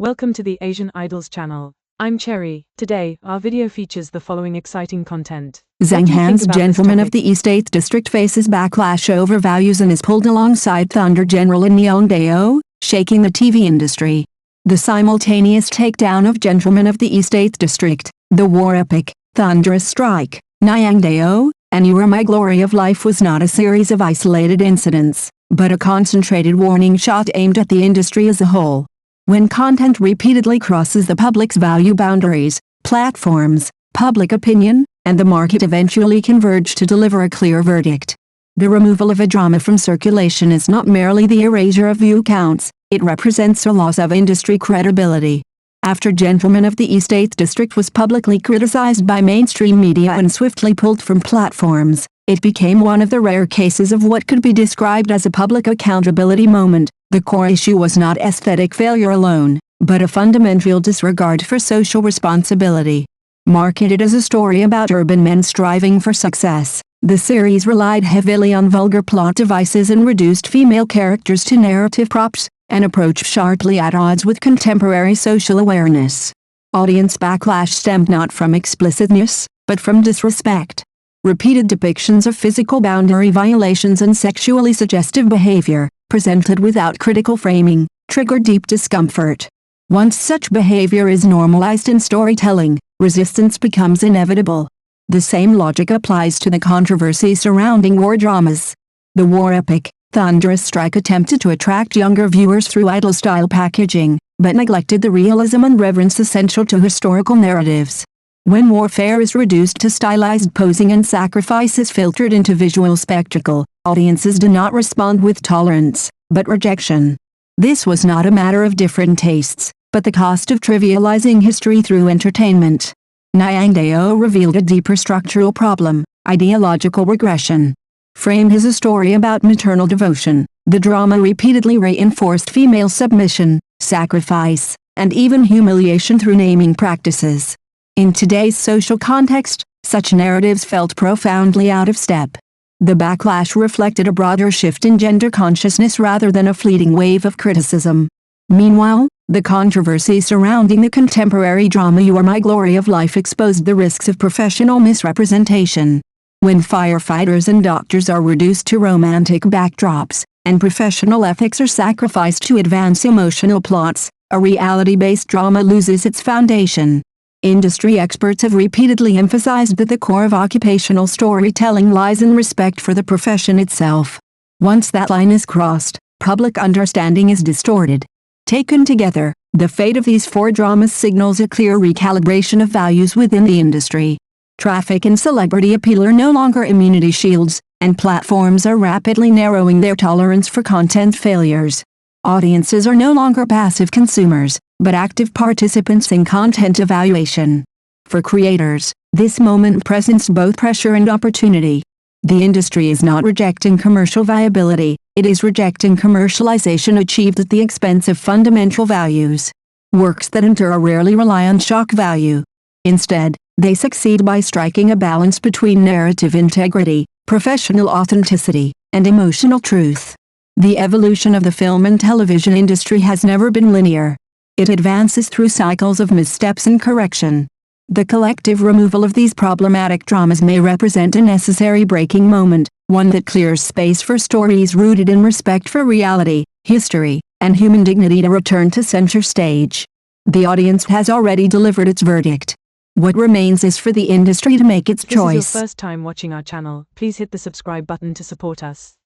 Welcome to the Asian Idols channel. I'm Cherry. Today, our video features the following exciting content. Zhang, gentleman of the East 8th District, faces backlash over values and is pulled alongside Thunder General in Niangdao, shaking the TV industry. The simultaneous takedown of gentlemen of the East 8th District, the war epic, Thunderous Strike, Niangdao, and You Are My Glory of Life was not a series of isolated incidents, but a concentrated warning shot aimed at the industry as a whole. When content repeatedly crosses the public's value boundaries, platforms, public opinion, and the market eventually converge to deliver a clear verdict. The removal of a drama from circulation is not merely the erasure of view counts, it represents a loss of industry credibility. After Gentleman of the East 8th District was publicly criticized by mainstream media and swiftly pulled from platforms, it became one of the rare cases of what could be described as a public accountability moment. The core issue was not aesthetic failure alone, but a fundamental disregard for social responsibility. Marketed as a story about urban men striving for success, the series relied heavily on vulgar plot devices and reduced female characters to narrative props, an approach sharply at odds with contemporary social awareness. Audience backlash stemmed not from explicitness, but from disrespect. Repeated depictions of physical boundary violations and sexually suggestive behavior, presented without critical framing, trigger deep discomfort. Once such behavior is normalized in storytelling, resistance becomes inevitable. The same logic applies to the controversy surrounding war dramas. The war epic, Thunderous Strike, attempted to attract younger viewers through idol-style packaging, but neglected the realism and reverence essential to historical narratives. When warfare is reduced to stylized posing and sacrifices filtered into visual spectacle, audiences do not respond with tolerance, but rejection. This was not a matter of different tastes, but the cost of trivializing history through entertainment. Niangdao revealed a deeper structural problem: ideological regression. Framed as a story about maternal devotion, the drama repeatedly reinforced female submission, sacrifice, and even humiliation through naming practices. In today's social context, such narratives felt profoundly out of step. The backlash reflected a broader shift in gender consciousness rather than a fleeting wave of criticism. Meanwhile, the controversy surrounding the contemporary drama You Are My Glory of Life exposed the risks of professional misrepresentation. When firefighters and doctors are reduced to romantic backdrops, and professional ethics are sacrificed to advance emotional plots, a reality-based drama loses its foundation. Industry experts have repeatedly emphasized that the core of occupational storytelling lies in respect for the profession itself. Once that line is crossed, public understanding is distorted. Taken together, the fate of these four dramas signals a clear recalibration of values within the industry. Traffic and celebrity appeal are no longer immunity shields, and platforms are rapidly narrowing their tolerance for content failures. Audiences are no longer passive consumers, but active participants in content evaluation. For creators, this moment presents both pressure and opportunity. The industry is not rejecting commercial viability, it is rejecting commercialization achieved at the expense of fundamental values. Works that endure rarely rely on shock value. Instead, they succeed by striking a balance between narrative integrity, professional authenticity, and emotional truth. The evolution of the film and television industry has never been linear. It advances through cycles of missteps and correction. The collective removal of these problematic dramas may represent a necessary breaking moment, one that clears space for stories rooted in respect for reality, history, and human dignity to return to center stage. The audience has already delivered its verdict. What remains is for the industry to make its choice. If this is your first time watching our channel, please hit the subscribe button to support us.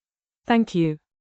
Thank you.